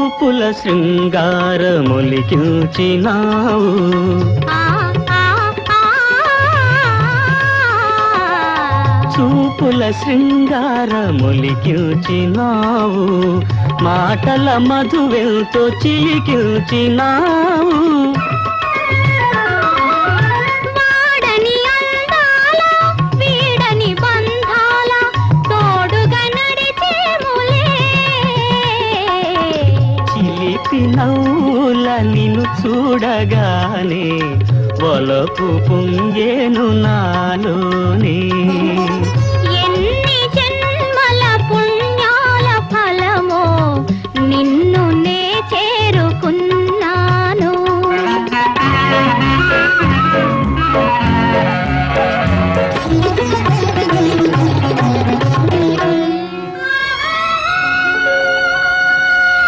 చూపుల శృంగారములికించినావు చూపుల శృంగారములికించినావు మాటల మధువెంతో చిలికించినావు నవ్వుల నిన్ను చూడగానే వలపు పొంగేను నాలోనే